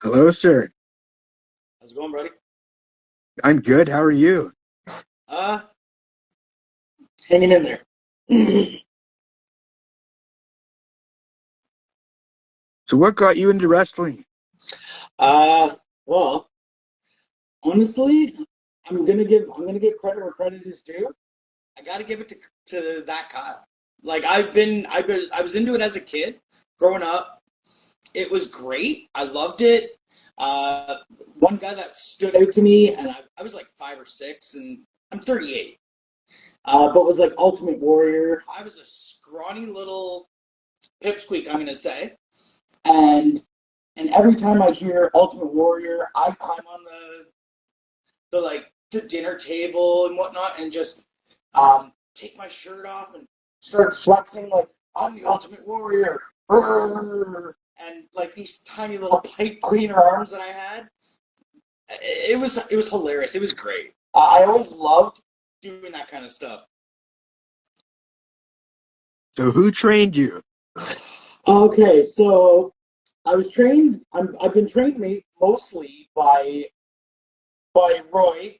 Hello, sir. How's it going, buddy? I'm good. How are you? Uh, Hanging in there. So, what got you into wrestling? uh, well, honestly, I'm gonna give credit where credit is due. I gotta give it to that Kyle. Like I was into it as a kid, growing up. It was great. I loved it. Uh, One guy that stood out to me, and I was like 5 or 6, and I'm 38. But was like Ultimate Warrior. I was a scrawny little pipsqueak, I'm gonna say, and And every time I hear Ultimate Warrior, I climb on the dinner table and whatnot, and just take my shirt off and start flexing like I'm the Ultimate Warrior. And like these tiny little pipe cleaner arms that I had, it was hilarious. It was great. I always loved doing that kind of stuff. So, who trained you? Okay, so I've been trained mostly by Roy,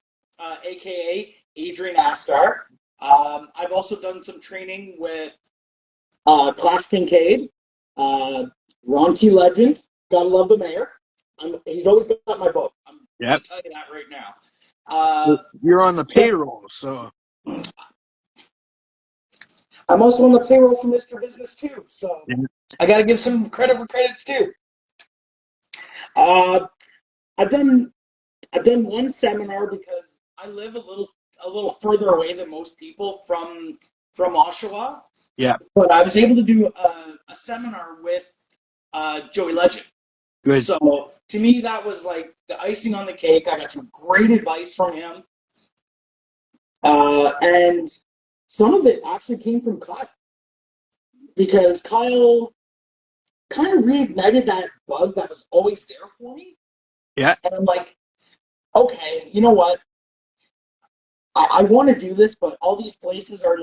aka Adrian Astar. I've also done some training with Clash Kincaid, uh, Ron T. Legend. Gotta love the mayor. He's always got my vote. I'm gonna Yep. tell you that right now. Uh, You're on the payroll, so I'm also on the payroll for Mr. Business too, so yeah. I gotta give some credit where credit's due. Uh, I've done I've done one seminar because I live a little further away than most people from Oshawa, Yeah, but I was able to do a seminar with Joey Legend. good. So to me, that was like the icing on the cake. I got some great advice from him, and some of it actually came from Kyle because Kyle kind of reignited that bug that was always there for me, Yeah, and I'm like, okay, you know what? I want to do this, but all these places are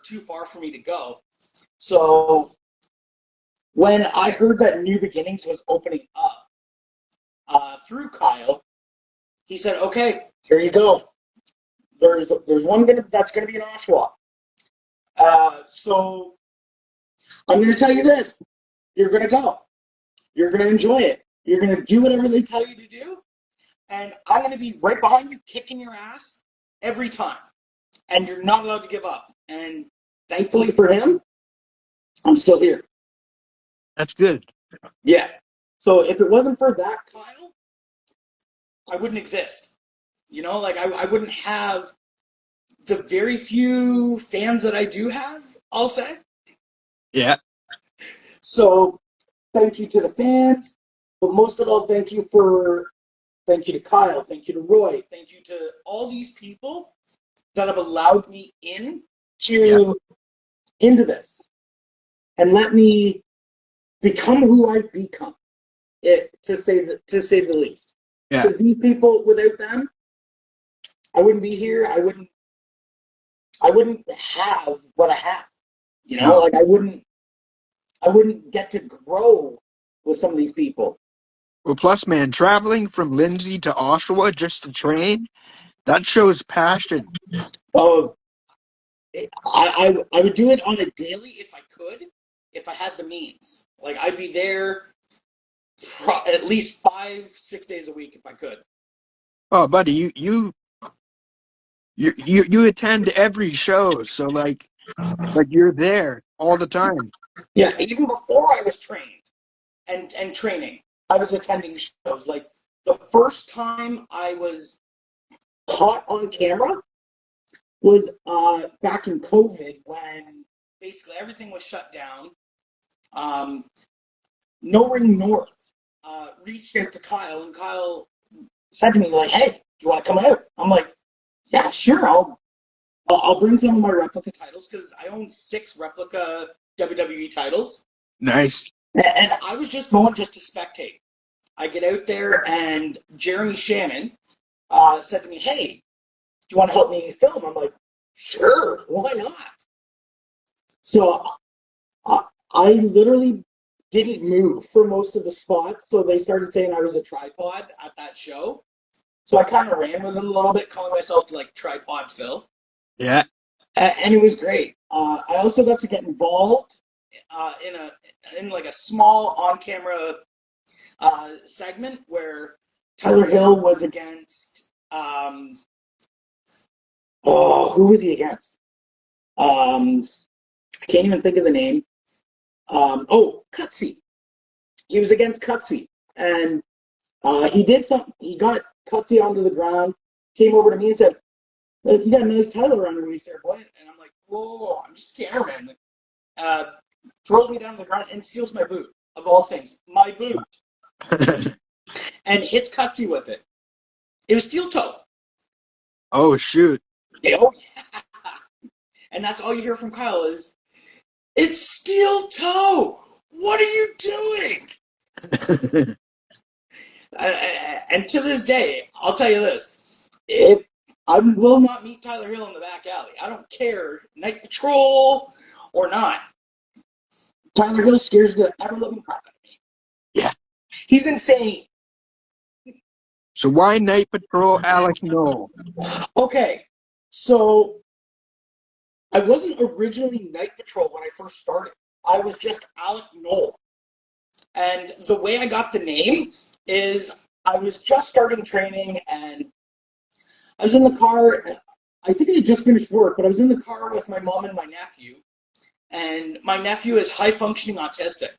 too far for me to go. So when I heard that New Beginnings was opening up through Kyle, he said, "Okay, here you go. There's one that's gonna be in Oshawa. So I'm gonna tell you this: you're gonna go. You're gonna enjoy it. You're gonna do whatever they tell you to do, and I'm gonna be right behind you, kicking your ass every time. And you're not allowed to give up." And thankfully for him, I'm still here. that's good. Yeah. So if it wasn't for that, Kyle, I wouldn't exist. Like I wouldn't have the very few fans that I do have, I'll say. Yeah, So thank you to the fans, but most of all, thank you to Kyle, thank you to Roy, thank you to all these people that have allowed me yeah, to into this and let me become who I've become. To say the least. yeah. Because these people, without them, I wouldn't be here. I wouldn't have what I have. No. Like I wouldn't get to grow with some of these people. Well, plus, man, traveling from Lindsay to Oshawa just to train, that shows passion. Oh, I would do it on a daily if I could, if I had the means. Like I'd be there at least 5, 6 days a week if I could. Oh, buddy, you attend every show, so like you're there all the time. Yeah, even before I was trained and training, I was attending shows. Like the first time I was caught on camera was back in COVID when basically everything was shut down. Um, No Ring North reached out to Kyle, and Kyle said to me like, "Hey, do you want to come out?" I'm like, "Yeah, sure. I'll bring some of my replica titles because I own 6 replica WWE titles, Nice. and I was just going just to spectate." I get out there, and Jeremy Shannon said to me, "Hey, do you want to help me film?" I'm like, "Sure, why not?" So I literally didn't move for most of the spots, so they started saying I was a tripod at that show. So I kind of ran with it a little bit, calling myself like Tripod Phil. Yeah. And it was great. I also got to get involved in like a small on-camera segment where Tyler Hill was against who was he against? I can't even think of the name. Cutsy. He was against Cutsy, and he did something. He got Cutsy onto the ground, came over to me and said, "You got a nice title around your waist there, boy." And I'm like, "Whoa, I'm just a cameraman." Throws me down to the ground and steals my boot, of all things, my boot, and hits Cutsy with it. It was steel toe. Oh, shoot. Oh, yeah. And that's all you hear from Kyle is, "It's steel toe. What are you doing?" And to this day, I'll tell you this: if I will not meet Tyler Hill in the back alley, I don't care, Night Patrol or not. Tyler Hill scares the ever-living crap out of me. Yeah. He's insane. So why Night Patrol Alec Nole? Okay, so I wasn't originally Night Patrol when I first started. I was just Alec Nole. And the way I got the name is I was just starting training, and I was in the car. I think I had just finished work, but I was in the car with my mom and my nephew. And my nephew is high-functioning autistic.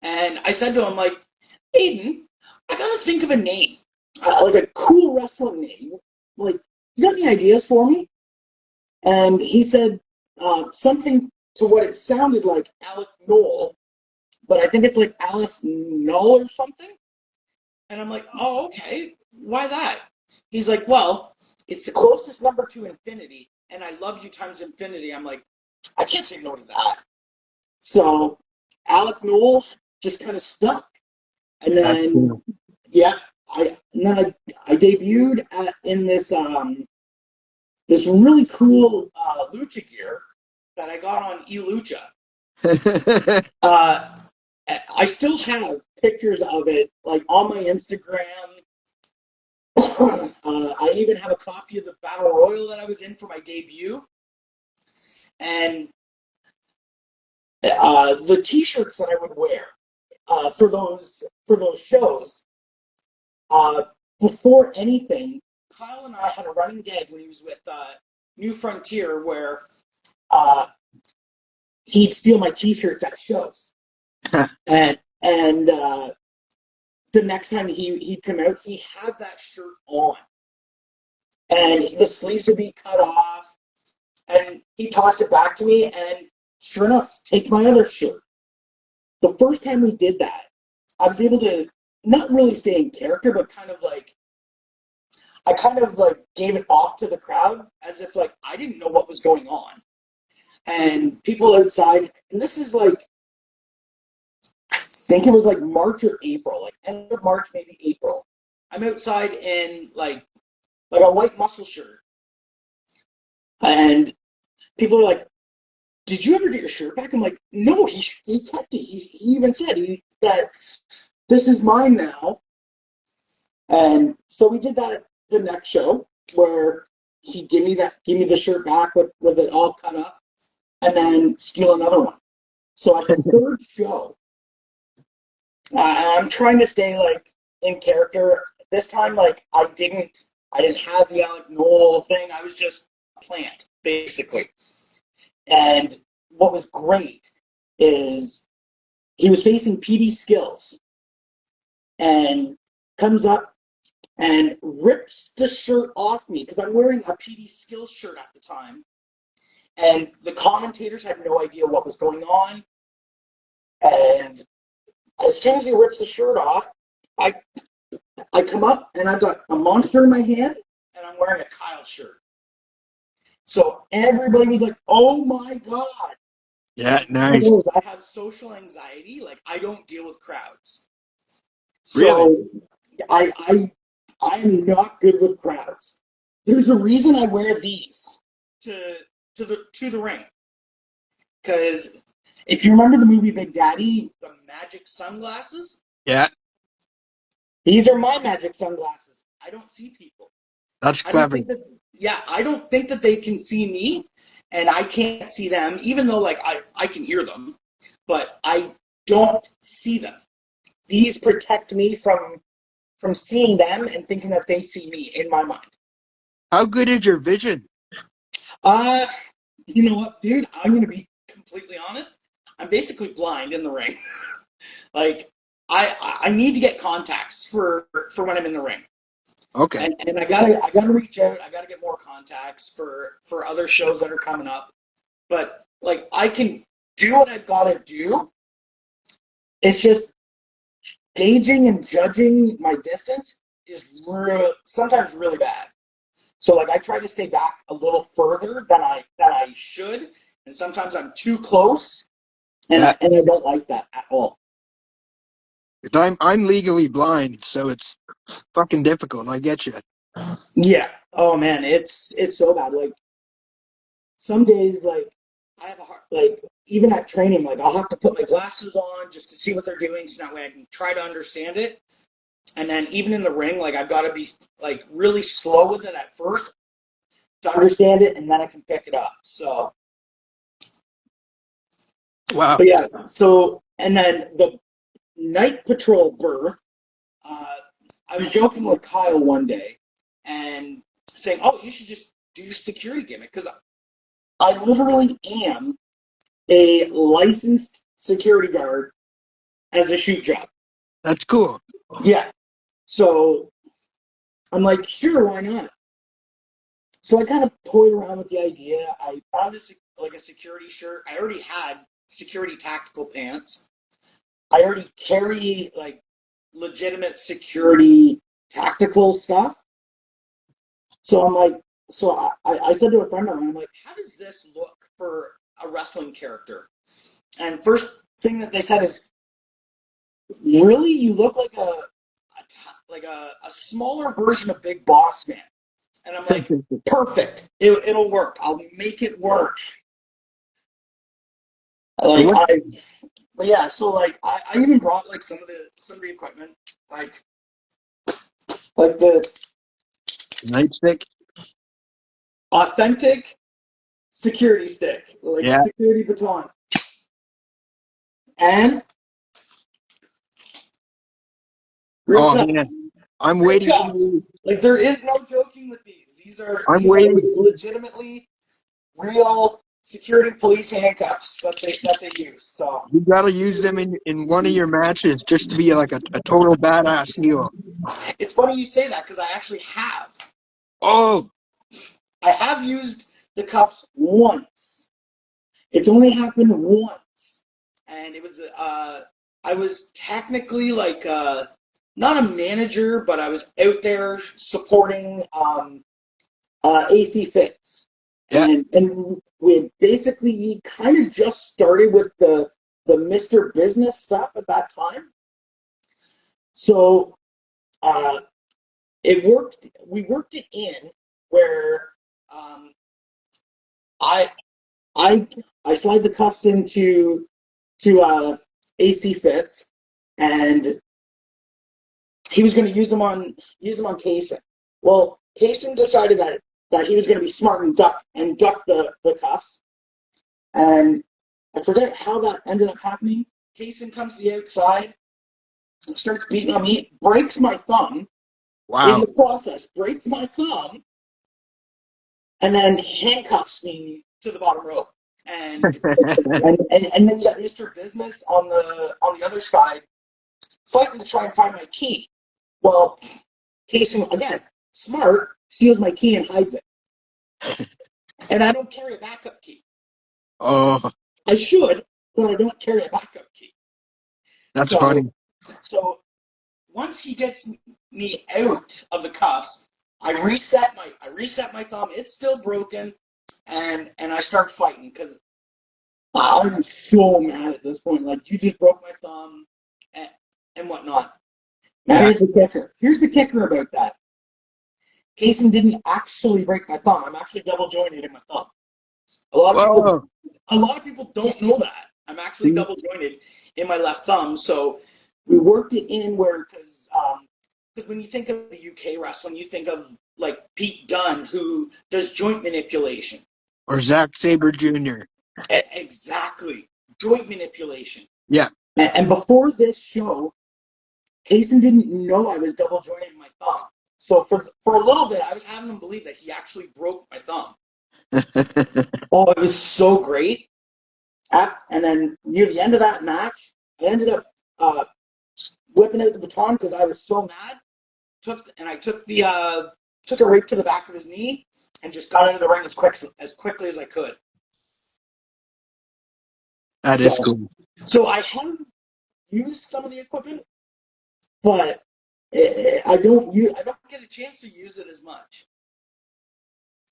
And I said to him, like, "Aiden, I got to think of a name, like a cool wrestling name. Like, you got any ideas for me?" And he said something to what it sounded like Alec Nole, but I think it's like Alec Nole or something. And I'm like, "Oh, okay. Why that?" He's like, "Well, it's the closest number to infinity, and I love you times infinity." I'm like, I can't say no to that. So Alec Nole just kind of stuck. And then, yeah, I debuted in this this really cool lucha gear that I got on eLucha. I still have pictures of it, like on my Instagram. I even have a copy of the Battle Royal that I was in for my debut. And the T-shirts that I would wear for those shows, before anything, Kyle and I had a running gag when he was with New Frontier, where he'd steal my T-shirts at shows, and the next time he'd come out, he'd have that shirt on, and the sleeves would be cut off, and he'd toss it back to me, and sure enough, take my other shirt. The first time we did that, I was able to not really stay in character, but I kind of gave it off to the crowd as if like I didn't know what was going on. And people outside, and this is I think it was like March or April, like end of March, maybe April. I'm outside in like a white muscle shirt. And people are like, "Did you ever get your shirt back?" I'm like, "No, he kept it. He even said that this is mine now." And so we did that the next show where he give me the shirt back with it all cut up, and then steal another one. So at the third show, I'm trying to stay in character. This time, I didn't have the Alec Nole thing. I was just a plant, basically. And what was great is he was facing PD Skills and comes up and rips the shirt off me because I'm wearing a PD Skills shirt at the time. And the commentators had no idea what was going on. And as soon as he rips the shirt off, I come up and I've got a monster in my hand and I'm wearing a Kyle shirt. So everybody was like, "Oh my God." Yeah, nice. I have social anxiety. I don't deal with crowds. Really? So I am not good with crowds. There's a reason I wear these to the ring. Because If you remember the movie Big Daddy, the magic sunglasses, Yeah, these are my magic sunglasses. I don't see people. that's I don't clever. think that, yeah, I don't think that they can see me, and I can't see them, even though like I can hear them, but I don't see them. These protect me from seeing them and thinking that they see me in my mind. How good is your vision? Uh, you know what, dude? I'm gonna be completely honest. I'm basically blind in the ring. Like, I need to get contacts for when I'm in the ring. Okay. And I gotta reach out. I gotta get more contacts for other shows that are coming up. But like I can do what I've gotta do. It's just gauging and judging my distance is sometimes really bad. So like I try to stay back a little further than I should, and sometimes I'm too close, and Yeah. I don't like that at all. 'Cause I'm legally blind, so it's fucking difficult. I get you. Yeah. Oh man, it's so bad. Like some days, like I have a hard, like even at training, like I'll have to put my glasses on just to see what they're doing, so that way I can try to understand it. And then even in the ring, like I've got to be like really slow with it at first to understand it, and then I can pick it up. So, Wow. but yeah. So and then the night patrol berth. Uh, I was joking with Kyle one day and saying, "Oh, you should just do your security gimmick," because I literally am a licensed security guard as a shoot job. That's cool. Yeah. So I'm like, sure, why not? So I kind of toyed around with the idea. I found a security shirt. I already had security tactical pants. I already carry like legitimate security tactical stuff. So I'm like, I said to a friend of mine, I'm like, how does this look for a wrestling character? And first thing that they said is, really, you look like a smaller version of Big Boss Man. And I'm like, perfect. It'll work. I'll make it work. Like but yeah. So like, I even brought like some of the equipment, like the Nightstick? authentic security stick, like a Yeah. security baton, and real Oh cups. man. I'm Real waiting for cups. you. Like there is no joking with these. These I'm are waiting. legitimately real security police handcuffs that they use. So You gotta use them in one of your matches just to be like a total badass heel. it's funny you say that because I actually have. Oh, I have used the cuffs once. It's only happened once, and it was I was technically like not a manager, but I was out there supporting AC Fits, yeah. and we basically kind of just started with the Mr. Business stuff at that time. So uh, it worked. We worked it in where um, I I I slide the cuffs into to AC Fits, and he was going to use them on Kaysen. Well, Kaysen decided that he was going to be smart and duck the cuffs, and I forget how that ended up happening. Kaysen comes to the outside and starts beating on me, breaks my thumb in Wow. the process, breaks my thumb, and then handcuffs me to the bottom rope. And and then you got Mr. Business on the other side fighting to try and find my key. Well, Casey, again, smart, steals my key and hides it. And I don't carry a backup key. Oh, I should, but I don't carry a backup key. that's So, funny. so once he gets me out of the cuffs, I reset my thumb. It's still broken, and I start fighting because I'm so mad at this point. Like, you just broke my thumb and whatnot. Now Yeah. here's the kicker. Here's the kicker about that. Kaysen didn't actually break my thumb. I'm actually double jointed in my thumb. A lot of people Whoa. a lot of people don't know that. I'm actually double jointed in my left thumb. So we worked it in where, because when you think of the UK wrestling, you think of like Pete Dunne, who does joint manipulation. Or Zack Sabre Jr. Exactly. Joint manipulation. Yeah. And before this show, Kaysen didn't know I was double jointing my thumb. So for a little bit, I was having him believe that he actually broke my thumb. Oh, it was so great. And then near the end of that match, I ended up whipping out the baton because I was so mad. I took it right to the back of his knee and just got into the ring as quickly as I could. That is cool. So I have used some of the equipment, but I don't get a chance to use it as much.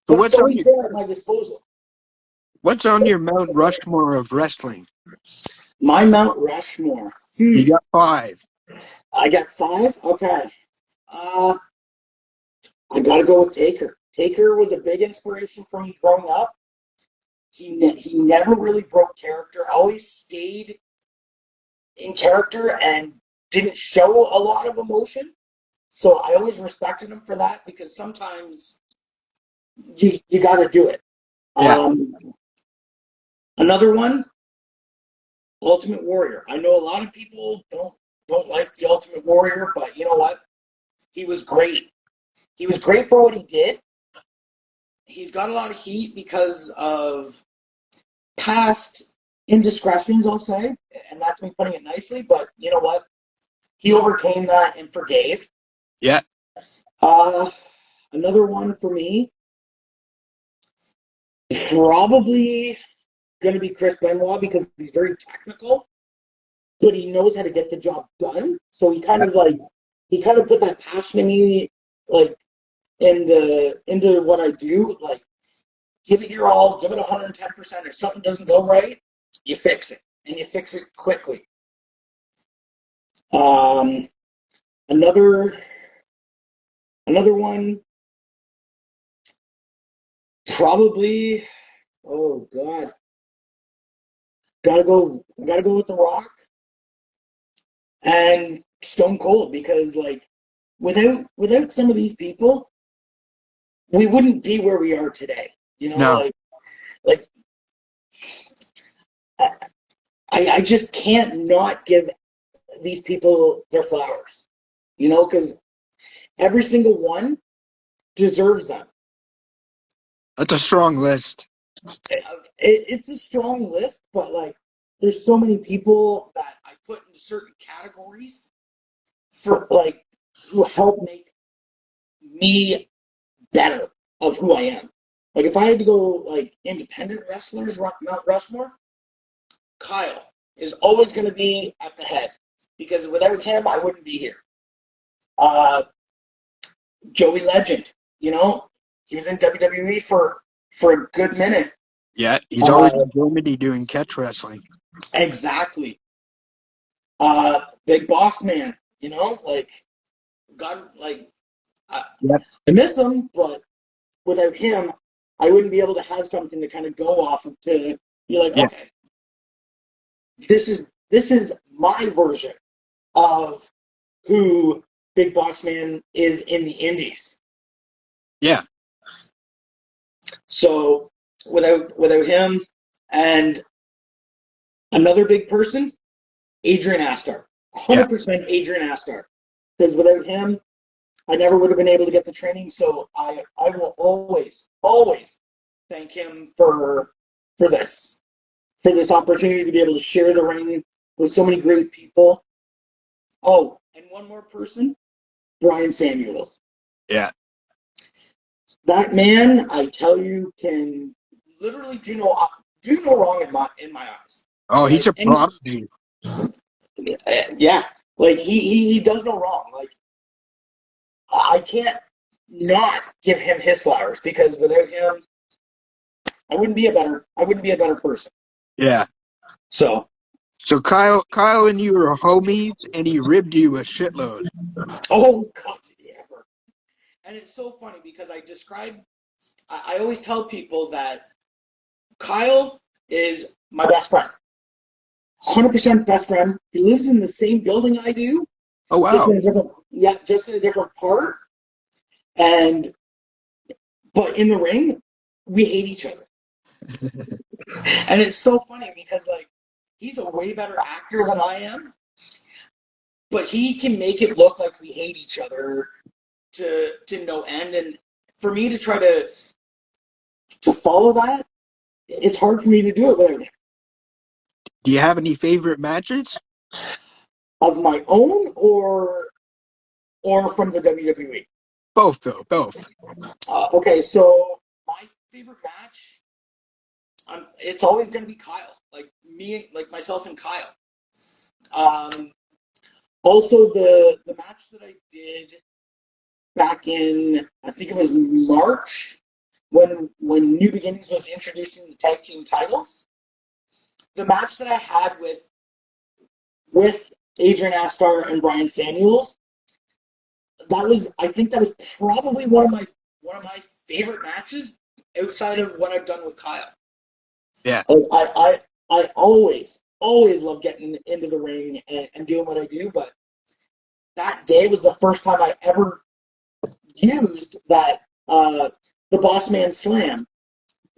So But it's always there at my disposal. What's on your Mount Rushmore of wrestling? My Mount Rushmore. You got 5. I got 5? Okay. I gotta go with Taker. Taker was a big inspiration for me growing up. He never really broke character, always stayed in character and didn't show a lot of emotion. So I always respected him for that, because sometimes you got to do it. Yeah. Another one, Ultimate Warrior. I know a lot of people don't like the Ultimate Warrior, but you know what? He was great. He was great for what he did. He's got a lot of heat because of past indiscretions, I'll say, and that's me putting it nicely. But you know what? He overcame that and forgave. Yeah. Another one for me, probably going to be Chris Benoit, because he's very technical, but he knows how to get the job done. So he kind of put that passion in me, like into what I do. Like, give it your all, give it 110%. If something doesn't go right, you fix it, and you fix it quickly. Another one, probably. Oh God, gotta go with The Rock and Stone Cold, because like without some of these people, we wouldn't be where we are today. You know, No. like I just can't not give these people their flowers. You know, because every single one deserves them. That's a strong list. It's a strong list, but like, there's so many people that I put in certain categories for like who help make me better of who I am. Like, if I had to go like independent wrestlers, Mount Rushmore, Kyle is always going to be at the head, because without him, I wouldn't be here. Joey Legend, you know, he was in WWE for a good minute. Yeah, he's always in Germany doing catch wrestling. Exactly. Big Boss Man, you know, like, God, like, I miss him, but without him, I wouldn't be able to have something to kind of go off of, to be like, okay, this is my version of who Big Boss Man is in the indies. Yeah. So without him, and another big person, Adrian Astar. 100% Adrian Astar. Because without him, I never would have been able to get the training. So I will always thank him for this opportunity to be able to share the ring with so many great people. Oh, and one more person, Brian Samuels. Yeah. That man, I tell you, can literally do no wrong in my eyes. Oh, he's a prodigy. Yeah, like he does no wrong. Like, I can't not give him his flowers, because without him, I wouldn't be a better person. Yeah. So Kyle and you are homies, and he ribbed you a shitload. oh God, yeah. And it's so funny, because I always tell people that Kyle is my best friend. 100% best friend. He lives in the same building I do, Oh just wow. in a different, just in a different part. But in the ring, we hate each other. And it's so funny because like he's a way better actor than I am, but he can make it look like we hate each other to no end. And for me to try to follow that, it's hard for me to do it without him. Do you have any favorite matches? Of my own or from the WWE. Both though, both. Okay, so my favorite match, it's always going to be Kyle, like me, like myself and Kyle. Um, Also, the match that I did back in, I think it was March, when New Beginnings was introducing the tag team titles. The match that I had with Adrian Astar and Brian Samuels, I think that was probably one of my favorite matches outside of what I've done with Kyle. Yeah. I always love getting into the ring and doing what I do, but that day was the first time I ever used that the Boss Man Slam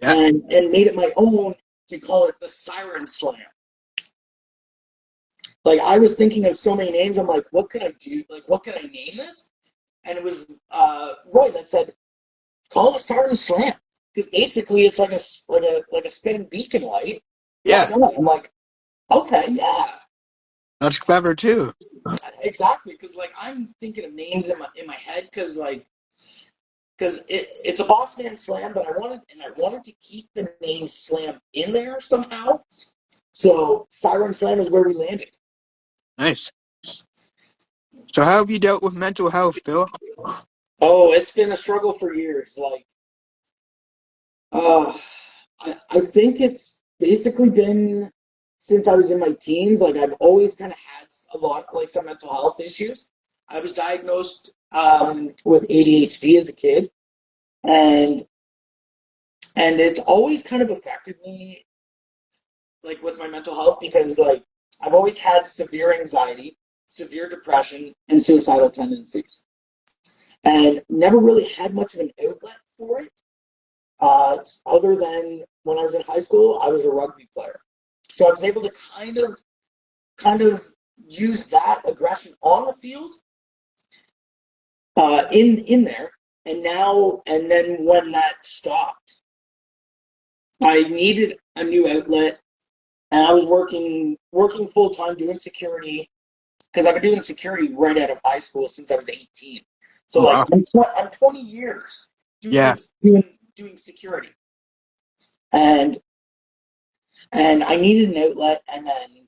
Yeah. and made it my own to call it the Siren Slam. Like I was thinking of so many names, I'm like, what could I do? Like, what can I name this? And it was Roy that said, call it a Siren Slam because basically it's like a spinning beacon light. Why Yeah. not? I'm like, okay, yeah. That's clever too. Exactly, because like I'm thinking of names in my head because it's a Boss Man Slam, but I wanted to keep the name Slam in there somehow. So Siren Slam is where we landed. Nice. So how have you dealt with mental health, Phil? Oh, it's been a struggle for years. Like, uh, I think it's basically been since I was in my teens. Like, I've always kind of had a lot, like some mental health issues. I was diagnosed with ADHD as a kid, and it's always kind of affected me, like with my mental health, because like I've always had severe anxiety, severe depression, and suicidal tendencies, and never really had much of an outlet for it. Other than when I was in high school, I was a rugby player, so I was able to kind of use that aggression on the field, in there, and then when that stopped, I needed a new outlet, and I was working full time doing security because I've been doing security right out of high school since I was 18. So Oh like wow. I'm 20 years Yeah. doing security, and I needed an outlet, and then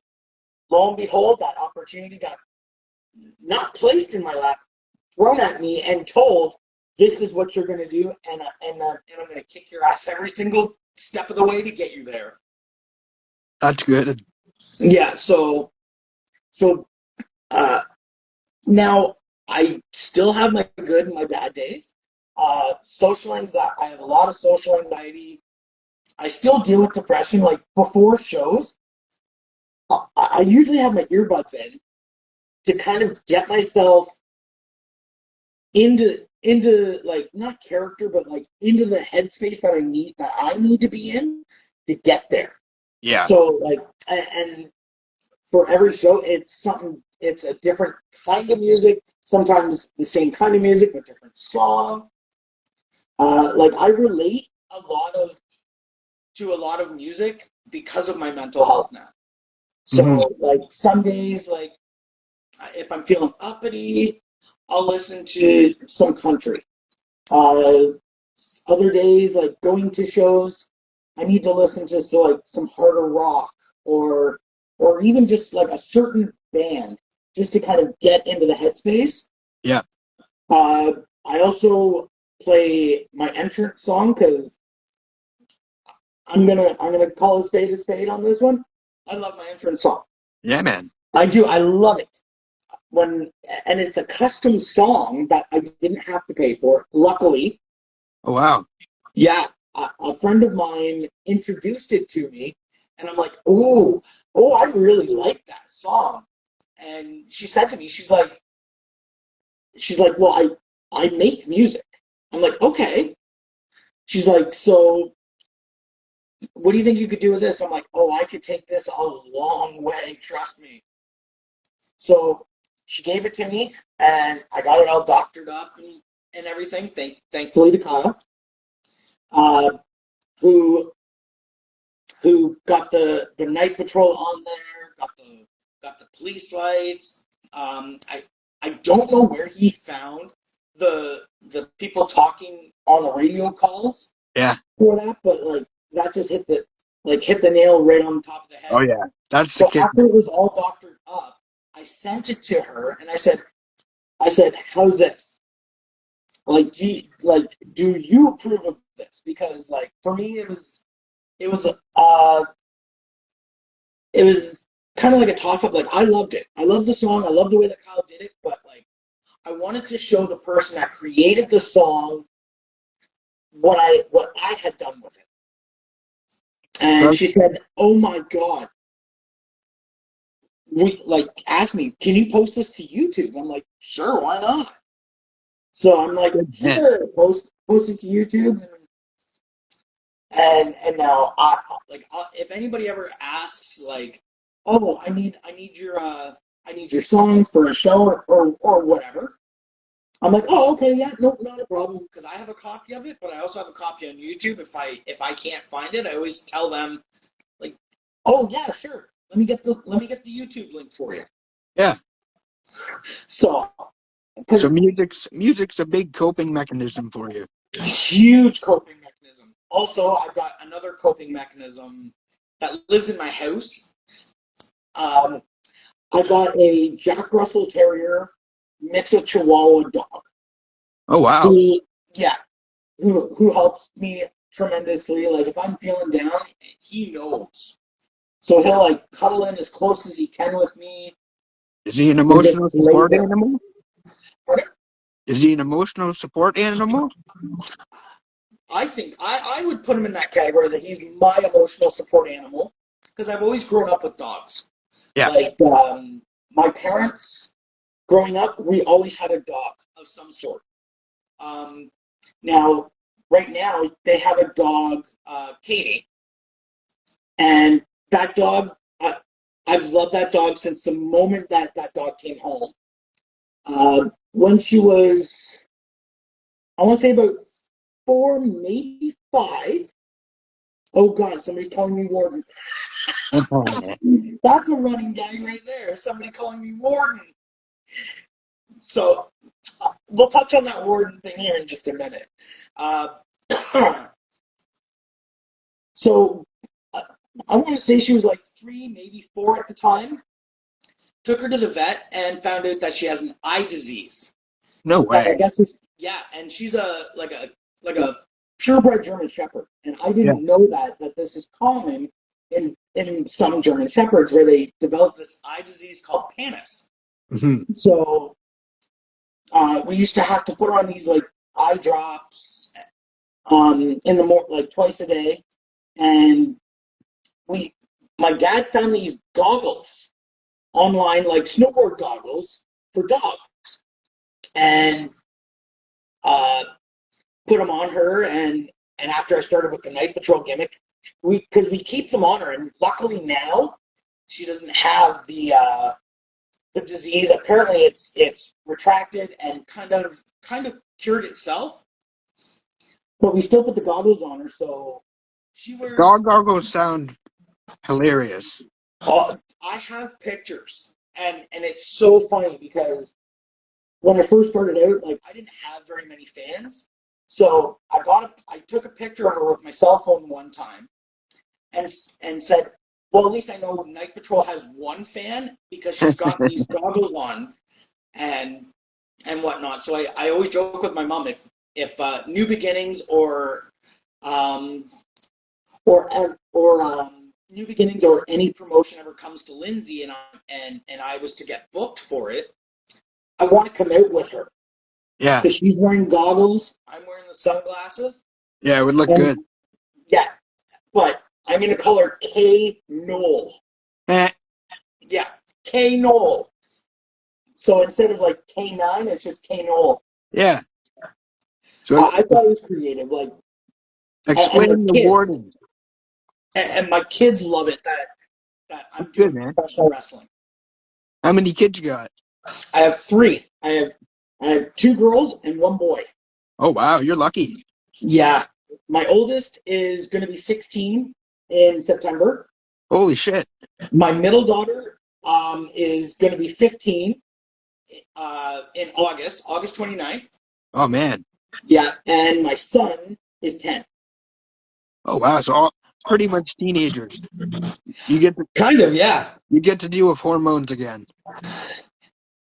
lo and behold, that opportunity got not placed in my lap, thrown at me, and told, "This is what you're going to do, and I'm going to kick your ass every single step of the way to get you there." That's good. Yeah. So now I still have my good and my bad days. Social anxiety. I have a lot of social anxiety. I still deal with depression. Like before shows, I usually have my earbuds in to kind of get myself into like not character, but like into the headspace that I need to be in to get there. Yeah. So like, and for every show, it's something. It's a different kind of music. Sometimes the same kind of music, but different song. Like I relate to a lot of music because of my mental health now. Hmm. So like some days, like if I'm feeling uppity, I'll listen to some country. Uh, Other days, like going to shows, I need to listen to like some harder rock or even just like a certain band just to kind of get into the headspace. Yeah. Uh, I also play my entrance song because I'm gonna call a spade on this one. I love my entrance song. Yeah, man. I do. I love it. When and it's a custom song that I didn't have to pay for. Luckily, Oh wow. yeah, a friend of mine introduced it to me, And I'm like, oh, I really like that song. And she said to me, she's like, well, I make music. I'm like, okay. She's like, so what do you think you could do with this? I'm like, oh, I could take this a long way, trust me. So she gave it to me, and I got it all doctored up and everything. Thankfully to Kyle, uh, who got the night patrol on there, got the police lights. I don't know where he found the people talking on the radio calls Yeah. for that, but like that just hit the nail right on the top of the Oh head. yeah. That's the So kid. after it was all doctored up, I sent it to her and I said, how's this? Like, do you approve of this? Because like for me, it was it was kind of like a toss up. Like I loved it. I loved the song. I loved the way that Kyle did it. But like I wanted to show the person that created the song what I had done with it. And Well, she said, "Oh my God." We like asked me, "Can you post this to YouTube?" I'm like, "Sure, why not?" So I'm like, yeah. "Sure, post it to YouTube." And now if anybody ever asks like, oh, I need your song for a show or whatever, I'm like, oh, okay, yeah, no, not a problem, because I have a copy of it, but I also have a copy on YouTube. If I can't find it, I always tell them like, oh yeah, sure, let me get the YouTube link for you. Yeah. So So because music's a big coping mechanism for you. huge coping mechanism. Also, I've got another coping mechanism that lives in my house. Um, I got a Jack Russell Terrier mixed with Chihuahua dog. Oh wow. Who, yeah, who helps me tremendously. Like if I'm feeling down, he knows. So he'll like cuddle in as close as he can with me Is he an and just emotional lays support there. animal? Is he an emotional support animal? I think I would put him in that category that he's my emotional support animal because I've always grown up with dogs. Yeah. Like my parents growing up, we always had a dog of some sort. Um, now, right now, they have a dog, Katie, and that dog, I've loved that dog since the moment that that dog came home. When she was, I want to say about 4, maybe 5. Oh God, somebody's calling me Warden. That's a running gag right there. Somebody calling me Warden. So we'll touch on that Warden thing here in just a minute. Uh, so I want to say she was like 3, maybe 4 at the time. Took her to the vet and found out that she has an eye disease. No That I way. guess is, yeah, and she's a purebred German Shepherd, and I Yeah. didn't know that this is common in some German Shepherds where they develop this eye disease called panis. Hmm. So we used to have to put her on these like eye drops in the like twice a day, and we my dad found these goggles online, like snowboard goggles for dogs, and uh, put them on her. And after I started with the night patrol gimmick, because we keep them on her, and luckily now she doesn't have the disease. Apparently, it's retracted and kind of cured itself, but we still put the goggles on her, so she wears. Dog goggles sound hilarious. I have pictures, and it's so funny because when I first started out, like I didn't have very many fans, so I took a picture of her with my cell phone one time, and said, well, at least I know Night Patrol has one fan because she's got these goggles on and whatnot. So I always joke with my mom if New Beginnings um, or New Beginnings or any promotion ever comes to Lindsay and I was to get booked for it, I want to come out with her Yeah. because she's wearing goggles, I'm wearing the sunglasses, Yeah, it would look and good. yeah, but I'm going to call her K Nole. Eh, Yeah, K Nole. So instead of like K9, it's just K Nole. yeah. So I thought it was creative. Like, and my explain the kids, warden. and my kids love it that That's I'm good, doing man. professional wrestling. How many kids you got? I have three. I have two girls and one boy. Oh wow, you're lucky. Yeah, my oldest is going to be 16 in September. Holy shit. My middle daughter is going to be 15 in August 29th. Oh man. Yeah, and my son is 10. Oh wow. So all pretty much teenagers. You get to Kind of, yeah. you get to deal with hormones again.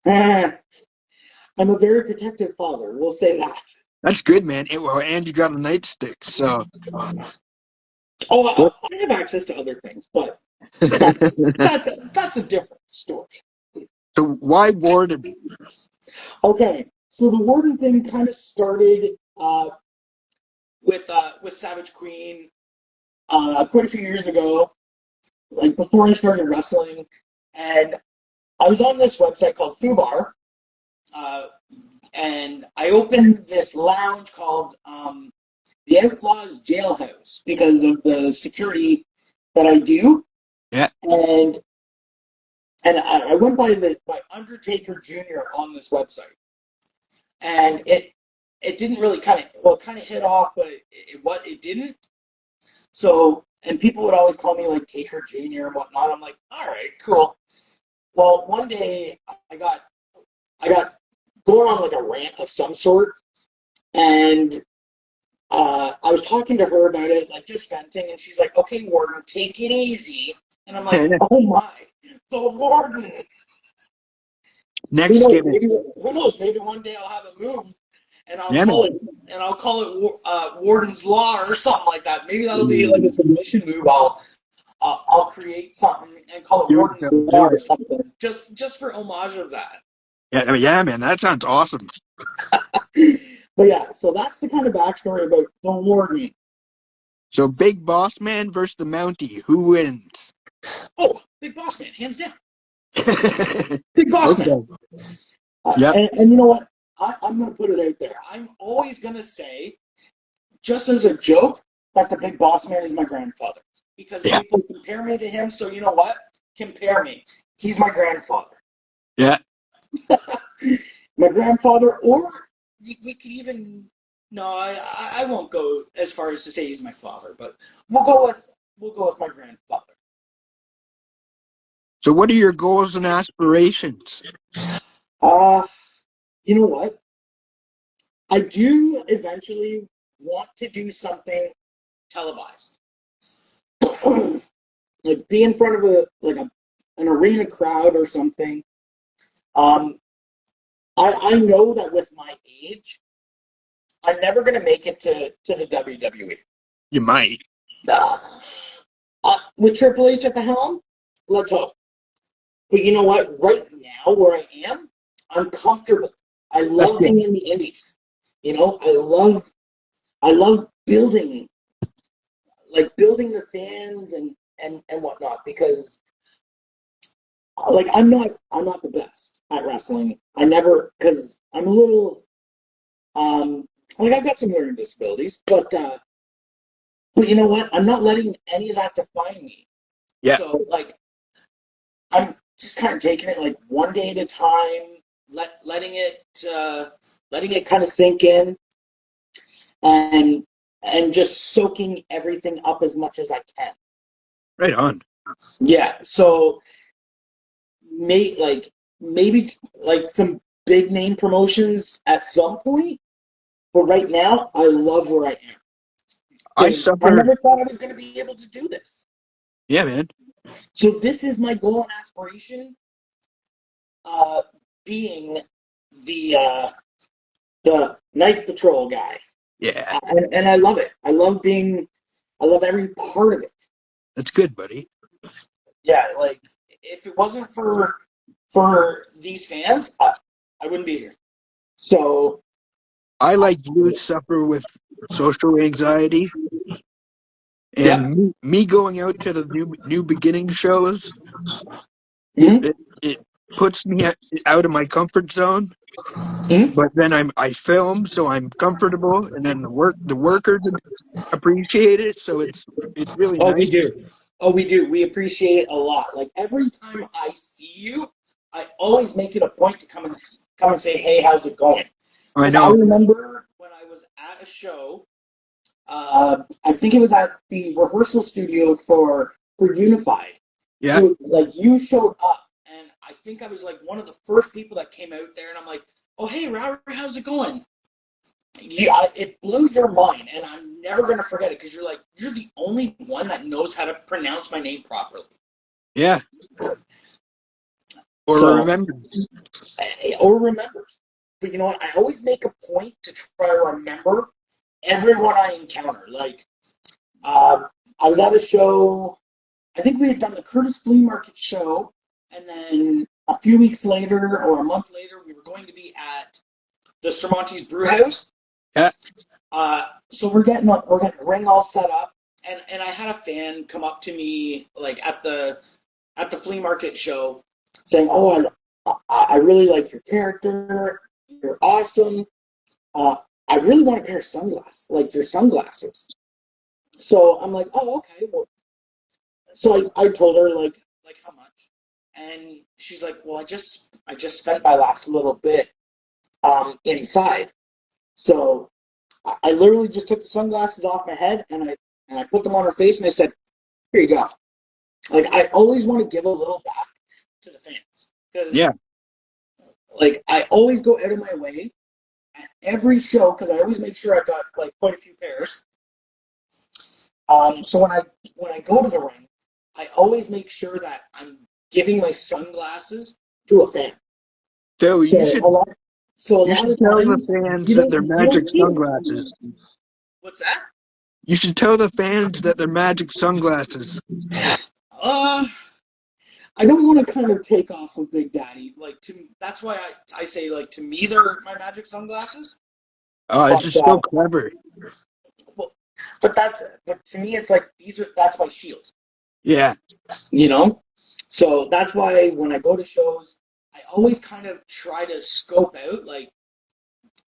I'm a very protective father. We'll say that. That's good, man. Well, and you got a nightstick. So Oh, what? I have access to other things, but that's a different story. So why warden? Okay, so the warden thing kind of started with Savage Queen quite a few years ago, like before I started wrestling, and I was on this website called Fubar, uh, and I opened this lounge called the Outlaws Jailhouse because of the security that I do, Yeah. and I went by Undertaker Jr. on this website, and it didn't really kind of hit off, but it didn't. So, and people would always call me like Taker Jr. and whatnot. I'm like, all right, cool. Well, one day I got going on like a rant of some sort, and I was talking to her about it, like just venting, and she's like, "Okay, Warden, take it easy." And I'm like, "Oh my, the Warden." Next game. Who knows? Maybe one day I'll have a move, and Yeah, man. I'll call it Warden's Law or something like that. Maybe that'll be like a submission move. I'll create something and call it Do Warden's it. Law Do or it. something, just for homage of that. Yeah, I mean, yeah, man. That sounds awesome. But yeah, so that's the kind of backstory about the Warden. So Big Boss Man versus the Mountie. Who wins? Oh, Big Boss Man, hands down. Okay. Big Boss Man. Yep. And you know what? I'm going to put it out there. I'm always going to say, just as a joke, that the Big Boss Man is my grandfather. Because Yeah. people compare me to him, so you know what? Compare me. He's my grandfather. Yeah. My grandfather, or we could even, no, I won't go as far as to say he's my father, but we'll go with my grandfather. So what are your goals and aspirations? Uh, you know what? I do eventually want to do something televised. Like be in front of an arena crowd or something. Um, I know that with my age, I'm never gonna make it to the WWE. You might. With Triple H at the helm, let's hope. But you know what? Right now, where I am, I'm comfortable. I That's love good. being in the indies. You know, I love building the fans and whatnot because like I'm not the best at wrestling. I never because I'm a little like I've got some learning disabilities, but you know what? I'm not letting any of that define me. Yeah. So like I'm just kind of taking it like one day at a time, letting it kind of sink in and just soaking everything up as much as I can. Right on. Yeah. So maybe like some big name promotions at some point, but right now I love where I am I because I suffer. never thought I was going to be able to do this. Yeah, man. So this is my goal and aspiration, uh, being the night patrol guy, Yeah. and I love it. I love every part of it. That's good, buddy. Yeah, like if it wasn't for these fans, I wouldn't be here. So I like you suffer with social anxiety. Yeah. And me going out to the new beginning shows, Hmm. it puts me out of my comfort zone. Hmm. But then I film, so I'm comfortable, and then the workers appreciate it, so it's really Oh, we nice. do. Oh, we do. We appreciate it a lot. Like every time I see you, I always make it a point to come and say, "Hey, how's it going?" I Because I know. remember when I was at a show, I think it was at the rehearsal studio for Unified. Yeah, You showed up, and I think I was like one of the first people that came out there, and I'm like, "Oh, hey, Robert, how's it going?" It blew your mind, and I'm never gonna forget it because you're the only one that knows how to pronounce my name properly. yeah. Or So, remember. or remembers. But you know what? I always make a point to try to remember everyone I encounter. I was at a show. I think we had done the Curtis Flea Market show, and then a few weeks later, or a month later, we were going to be at the Cervantes Brew House. Yeah, So we're getting the ring all set up, and I had a fan come up to me like at the flea market show, saying, "Oh, I really like your character. You're awesome. Uh, I really want a pair of sunglasses, like your sunglasses." So I'm like, "Oh, okay." Well, so I told her like how much, and she's like, "Well, I just spent my last little bit inside." So I literally just took the sunglasses off my head and I put them on her face and I said, "Here you go." Like I always want to give a little back to the fans because yeah. like I always go out of my way at every show because I always make sure I got like quite a few pairs. So when I go to the ring, I always make sure that I'm giving my sunglasses to a fan. So So a lot so a you lot should of tell the times fans that they're you don't magic see it. sunglasses. What's that? You should tell the fans that they're magic sunglasses. Uh I don't want to kind of take off with Big Daddy. That's why I say like to me they're my magic sunglasses. Oh, it's But just so clever. well, but to me it's like that's my shield, Yeah, you know. So that's why when I go to shows, I always kind of try to scope out like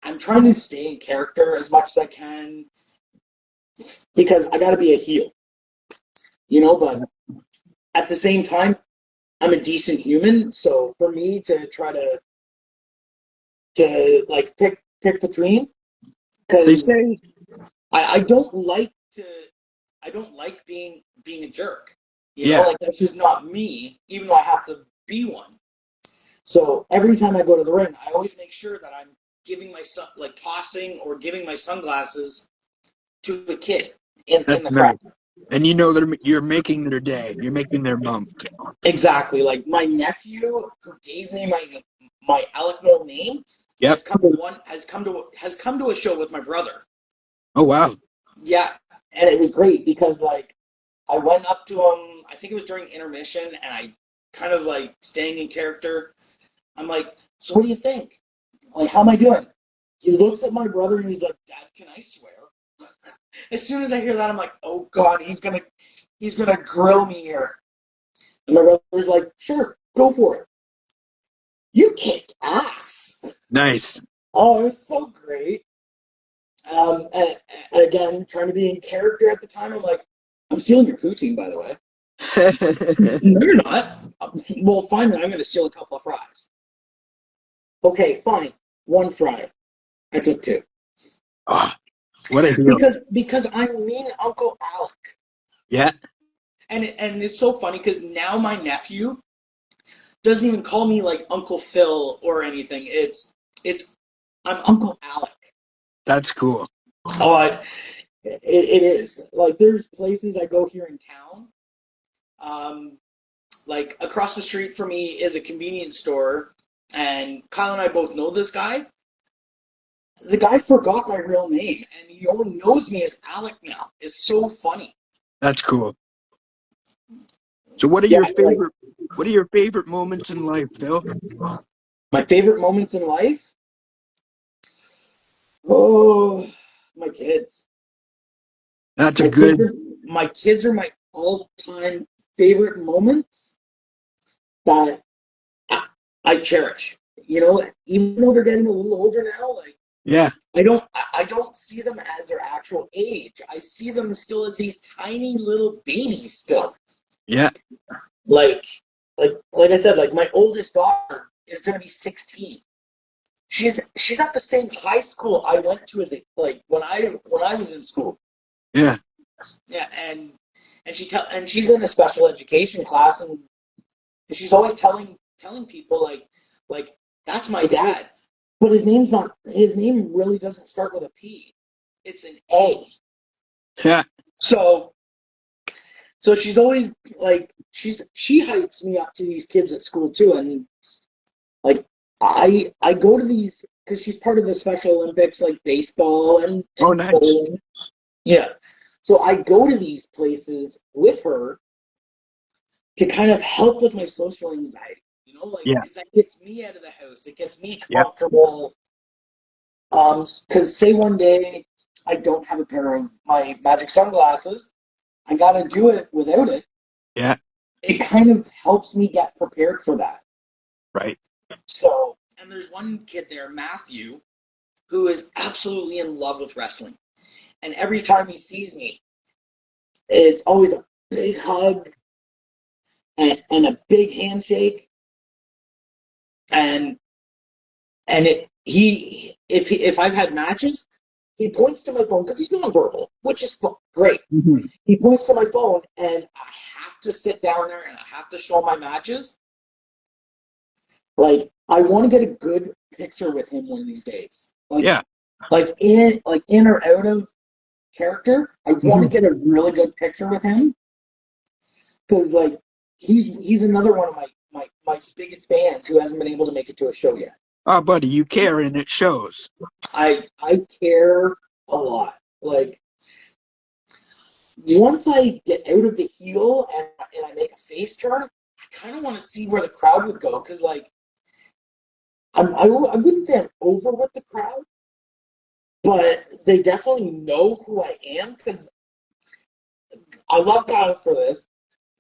I'm trying to stay in character as much as I can because I got to be a heel, you know. But at the same time, I'm a decent human, so for me to try to like pick between they because say. I don't like to I don't like being a jerk. You know, Yeah, like that's just not me, even though I have to be one. So every time I go to the ring, I always make sure that I'm giving my son like tossing or giving my sunglasses to a kid in that's the crowd. nice. And you know you're making their day. You're making their month. Exactly. Like my nephew who gave me my Alec Nole name Yep. has come to a show with my brother. Oh wow. Yeah, and it was great because like I went up to him. I think it was during intermission, and I kind of like staying in character. I'm like, "So what do you think? Like, how am I doing?" He looks at my brother and he's like, "Dad, can I swear?" As soon as I hear that, I'm like, "Oh God, he's gonna grill me here." And my brother's like, "Sure, go for it." You kicked ass. Nice. Oh, it was so great. And again, trying to be in character at the time, I'm like, "I'm stealing your poutine, by the way." No, you're not. Well, finally, I'm going to steal a couple of fries. Okay, fine. One fry. I took two. Oh, what a deal. Because I'm mean Uncle Alec. Yeah, And it's so funny because now my nephew doesn't even call me like Uncle Phil or anything. It's I'm Uncle Alec. that's cool. Oh, it is. Like there's places I go here in town. Um, like across the street from me is a convenience store, and Kyle and I both know this guy. The guy forgot my real name, and he only knows me as Alec now. It's so funny. That's cool. So Yeah, like what are your favorite moments in life, Phil? my favorite moments in life. Oh, my kids. That's a My kids good are my kids are my all-time favorite moments that I cherish. You know, even though they're getting a little older now, like Yeah. I don't see them as their actual age. I see them still as these tiny little babies still. Yeah. Like like I said, like my oldest daughter is gonna be 16. She's at the same high school I went to as a like when I was in school. Yeah. Yeah, and she's in a special education class, and she's always telling people like that's my dad, but his name really doesn't start with a P. It's an A. Yeah. So she's always like she hypes me up to these kids at school too, and like I go to these because she's part of the Special Olympics, like baseball Oh, and nice. bowling. Yeah. So I go to these places with her to kind of help with my social anxiety, you know, like Yeah. because that gets me out of the house. It gets me Yep. comfortable. Because say one day I don't have a pair of my magic sunglasses, I got to do it without it. Yeah. It kind of helps me get prepared for that. Right. So, and there's one kid there, Matthew, who is absolutely in love with wrestling. And every time he sees me, it's always a big hug and a big handshake. And if I've had matches, he points to my phone because he's nonverbal, which is great. Mm-hmm. He points to my phone, and I have to sit down there and I have to show my matches. Like I want to get a good picture with him one of these days. Yeah. Like in or out of character, I want to get a really good picture with him because like he's another one of my biggest fans who hasn't been able to make it to a show yet. Oh, buddy, you care and it shows. I care a lot. Like once I get out of the heel and I make a face turn, I kind of want to see where the crowd would go because like I wouldn't say I'm over with the crowd, but they definitely know who I am because I love God for this.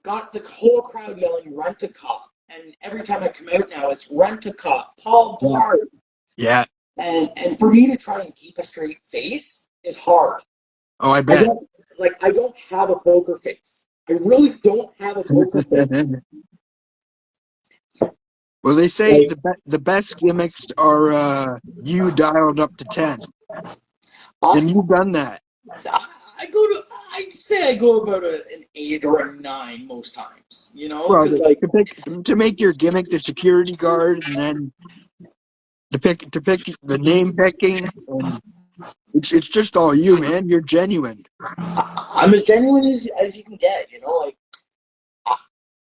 Got the whole crowd yelling "Rent a Cop," and every time I come out now, it's "Rent a Cop," Paul Yeah. Blart, Yeah. and for me to try and keep a straight face is hard. Oh, I I bet. don't have a poker face. I really don't have a poker face. Well, they say Like the best gimmicks are you dialed up to 10, and I, you've done that. I'd say I go about an 8 or a 9 most times. You know, Well, because like to make your gimmick the security guard, and then to pick the name picking, and it's just all you, man. You're genuine. I'm as genuine as you can get. You know, like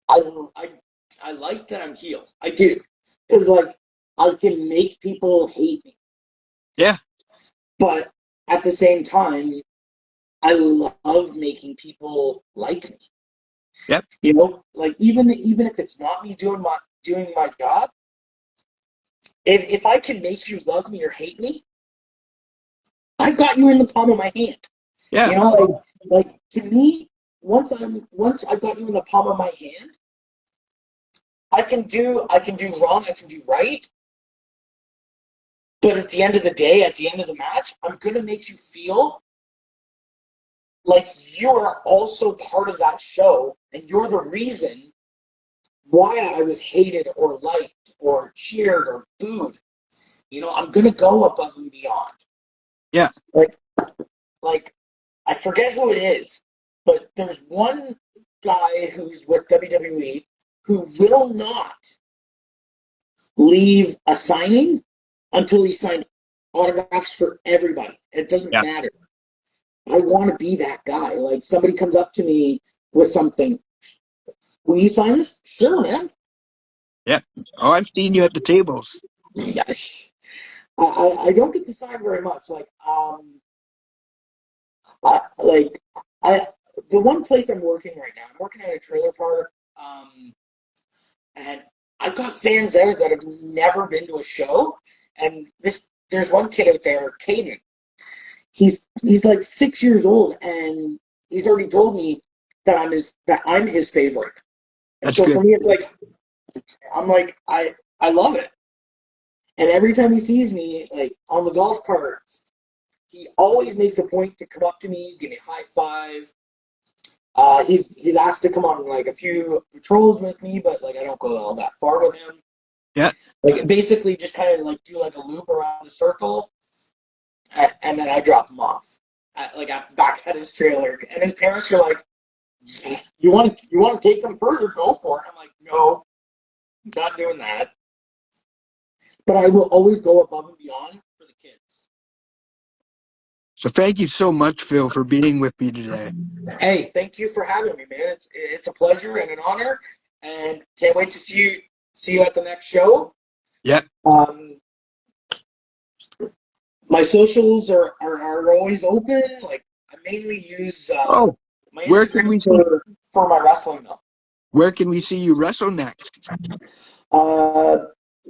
I I I like that I'm heel. I do because like I can make people hate me, Yeah. but at the same time, I love making people like me. Yep. You know, like even if it's not me doing my job, if I can make you love me or hate me, I've got you in the palm of my hand. Yeah. You know, like to me, once I've got you in the palm of my hand, I can do wrong, I can do right. But at the end of the day, at the end of the match, I'm gonna make you feel like you are also part of that show, and you're the reason why I was hated or liked or cheered or booed. You know, I'm gonna go above and beyond. Yeah. Like I forget who it is, but there's one guy who's with WWE who will not leave a signing until he signed autographs for everybody. It doesn't Yeah. matter. I want to be that guy. Like somebody comes up to me with something. Will you sign this? Sure, man. Yeah. Oh, I've seen you at the tables. Yes. I don't get to sign very much. Like I the one place I'm working right now, I'm working at a trailer park, and I've got fans there that have never been to a show, and there's one kid out there, Caden. He's like 6 years old, and He's already told me that I'm his favorite. And That's so for good. me, it's like I'm like I love it. And every time he sees me like on the golf carts, he always makes a point to come up to me, give me a high five. He's asked to come on like a few patrols with me, but like I don't go all that far with him. Yeah. Like basically just kind of like do like a loop around the circle, and then I drop him off back at his trailer. And his parents are like, "You want to take him further? Go for it." I'm like, "No, not doing that." But I will always go above and beyond for the kids. So thank you so much, Phil, for being with me today. Hey, thank you for having me, man. It's a pleasure and an honor, and can't wait to see you at the next show. Yep. My socials are always open. Like I mainly use my where can we Instagram for my wrestling though. Where can we see you wrestle next?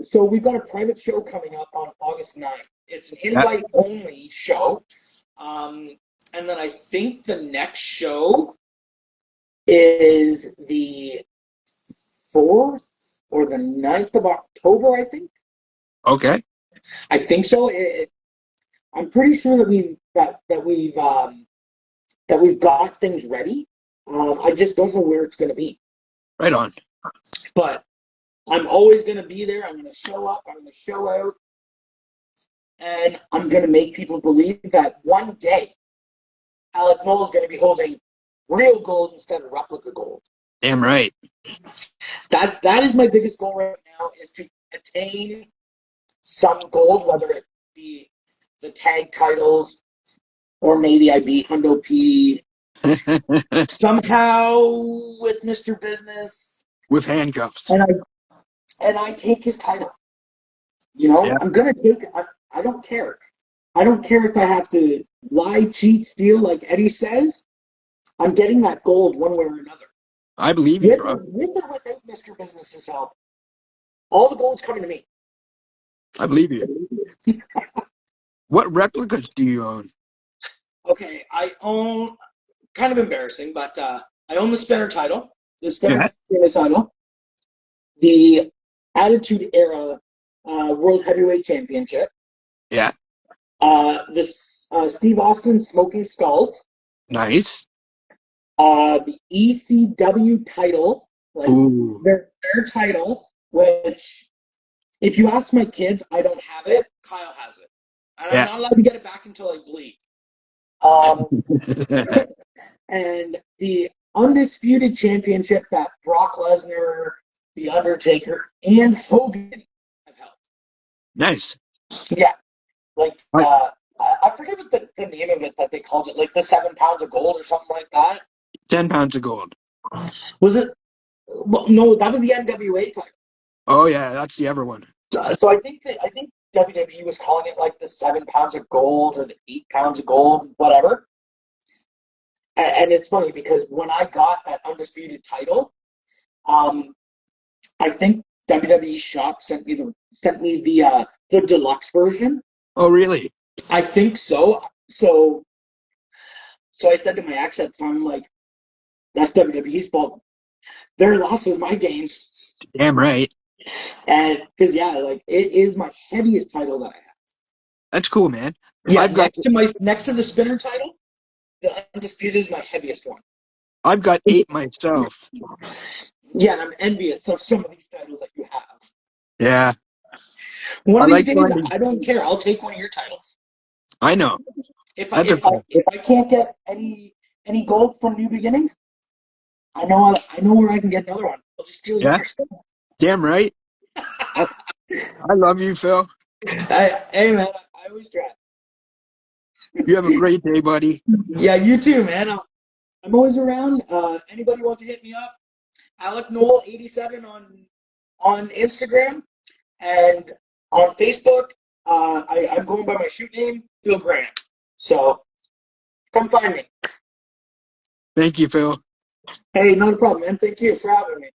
So we've got a private show coming up on August 9th. It's an Yep. invite-only show. And then I think the next show is the 4th or the 9th of October, I think. Okay. I think so. I'm pretty sure that we've got things ready. I just don't know where it's going to be. Right on. But I'm always going to be there. I'm going to show up. I'm going to show out. And I'm going to make people believe that one day Alec Nole is going to be holding real gold instead of replica gold. Damn right. That is my biggest goal right now, is to attain some gold, whether it be the tag titles or maybe I beat Hundo P somehow with Mr. Business. With handcuffs. And I take his title. You know, Yeah. I'm going to take it. I don't care. I don't care if I have to lie, cheat, steal, like Eddie says. I'm getting that gold one way or another. I believe you, bro. With or without Mr. Business's help, all the gold's coming to me. I believe you. What replicas do you own? Okay, I own, kind of embarrassing, but I own the spinner title, the spinner title, the Attitude Era World Heavyweight Championship. Yeah. This Steve Austin Smoking Skulls. Nice. The ECW title, like their title, which if you ask my kids, I don't have it. Kyle has it, and I'm not allowed to get it back until I bleed. And the undisputed championship that Brock Lesnar, The Undertaker, and Hogan have held. Nice. Yeah, like I forget what the name of it that they called it, like the 7 pounds of gold or something like that. 10 pounds of gold. Was it? Well, no, that was the NWA title. Oh yeah, that's the other one. So I think WWE was calling it like the 7 pounds of gold or the 8 pounds of gold, whatever. And it's funny because when I got that undisputed title, I think WWE Shop sent me the deluxe version. Oh really? I think so. So I said to my ex at the time, like, that's WWE's fault. Their loss is my gain. Damn right. And because like it is my heaviest title that I have. That's cool, man. Yeah, next to the spinner title, the undisputed is my heaviest one. I've got 8 myself. Yeah, and I'm envious of some of these titles that you have. Yeah. One of these days, I don't care. I'll take one of your titles. I know. If I can't get any gold from New Beginnings, I know where I can get another one. I'll just steal yours. Damn right. I love you, Phil. Hey man, I always try. You have a great day, buddy. Yeah, you too, man. I'm always around. Anybody wants to hit me up? Alec Nole 87 on Instagram and on Facebook. I'm going by my shoot name, Phil Grant. So come find me. Thank you, Phil. Hey, not a problem, man. Thank you for having me.